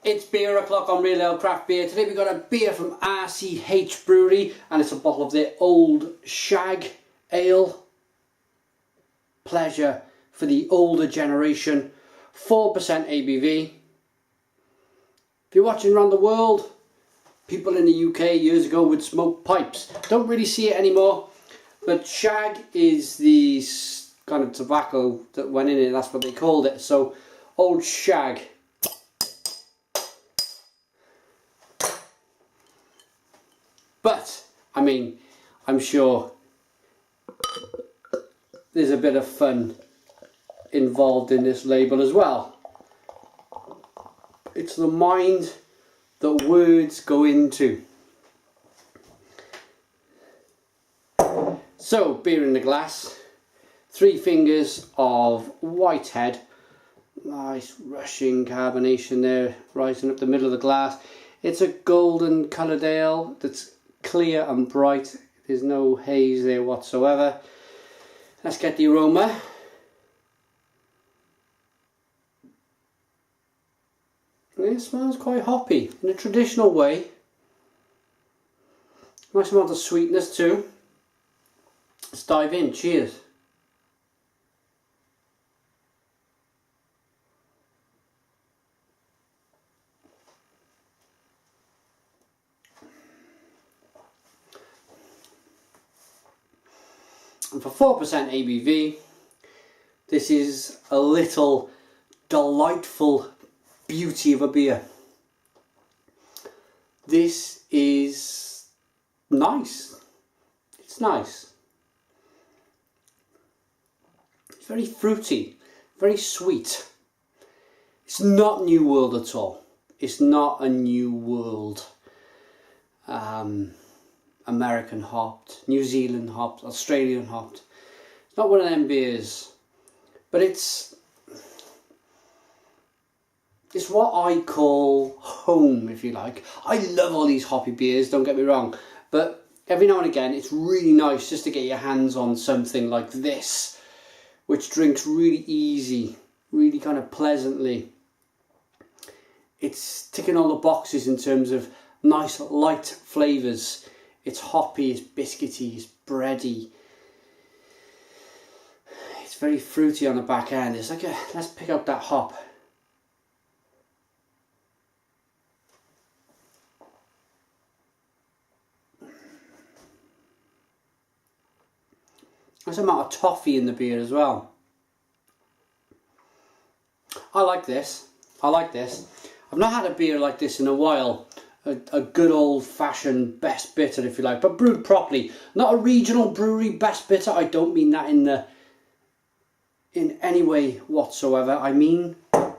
It's beer o'clock on Real Ale Craft Beer. Today we've got a beer from RCH Brewery and it's a bottle of their old Shag Ale. Pleasure for the older generation. 4% ABV. If you're watching around the world, people in the UK years ago would smoke pipes. Don't really see it anymore, but Shag is the kind of tobacco that went in it, that's what they called it. So, old Shag. But, I mean, I'm sure there's a bit of fun involved in this label as well. It's the mind that words go into. So, beer in the glass. 3 fingers of white head. Nice rushing carbonation there, rising up the middle of the glass. It's a golden coloured ale that's clear and bright. There's no haze there whatsoever. Let's get the aroma. It smells quite hoppy in a traditional way. Nice amount of sweetness too. Let's dive in. Cheers. And for 4% ABV, this is a little delightful beauty of a beer. This is nice. It's nice. It's very fruity, very sweet. It's not New World at all. It's not a New World. American hopped, New Zealand hopped, Australian hopped. It's not one of them beers, but it's what I call home, if you like. I love all these hoppy beers, don't get me wrong, but every now and again it's really nice just to get your hands on something like this, which drinks really easy, really kind of pleasantly. It's ticking all the boxes in terms of nice light flavours. It's hoppy, it's biscuity, it's bready. It's very fruity on the back end. It's like let's pick out that hop. There's a amount of toffee in the beer as well. I like this. I like this. I've not had a beer like this in a while. A good old-fashioned best bitter, if you like, but brewed properly. Not a regional brewery best bitter. I don't mean that in any way whatsoever. I mean a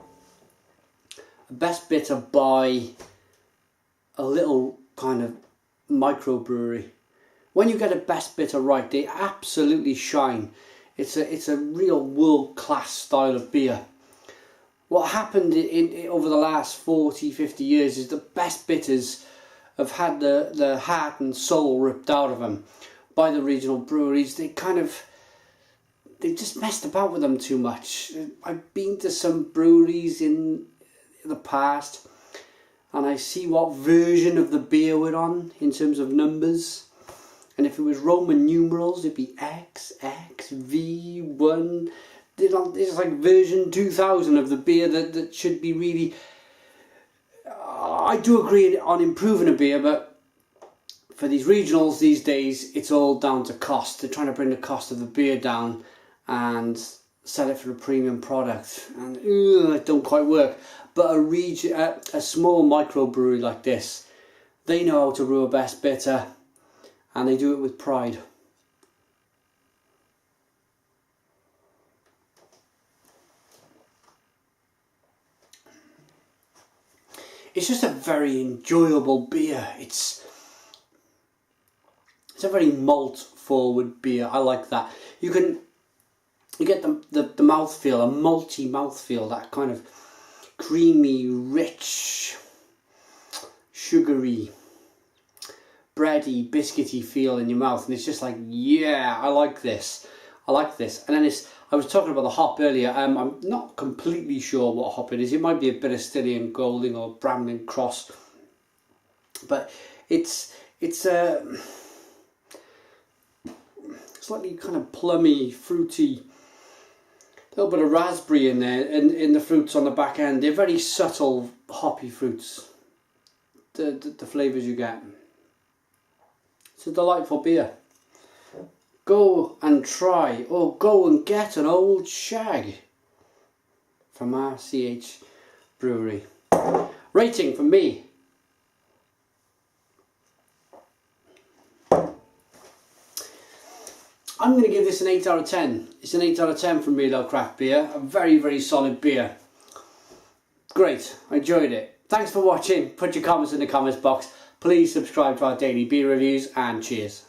best bitter by a little kind of microbrewery. When you get a best bitter right, they absolutely shine. It's a real world-class style of beer. What happened over the last 40, 50 years is the best bitters have had the heart and soul ripped out of them by the regional breweries. They've just messed about with them too much. I've been to some breweries in the past and I see what version of the beer we're on in terms of numbers. And if it was Roman numerals, it'd be X, X, V, 1... It's like version 2000 of the beer that should be really... I do agree on improving a beer, but for these regionals these days, it's all down to cost. They're trying to bring the cost of the beer down and sell it for a premium product. And it don't quite work. But a small microbrewery like this, they know how to brew a best bitter and they do it with pride. It's just a very enjoyable beer. It's a very malt forward beer. I like that. You get the mouthfeel, a malty mouthfeel, that kind of creamy, rich, sugary, bready, biscuity feel in your mouth, and it's just like, yeah, I like this. I like this. And then I was talking about the hop earlier. I'm not completely sure what hop it is. It might be a bit of Styrian Golding or Bramlin Cross, but it's slightly kind of plummy, fruity, a little bit of raspberry in there, and in the fruits on the back end. They're very subtle, hoppy fruits. The flavours you get. It's a delightful beer. Go and try, or go and get an old Shag from RCH Brewery. Rating from me. I'm going to give this an 8 out of 10. It's an 8 out of 10 from Real Ale Craft Beer. A very, very solid beer. Great, I enjoyed it. Thanks for watching. Put your comments in the comments box. Please subscribe to our daily beer reviews, and cheers.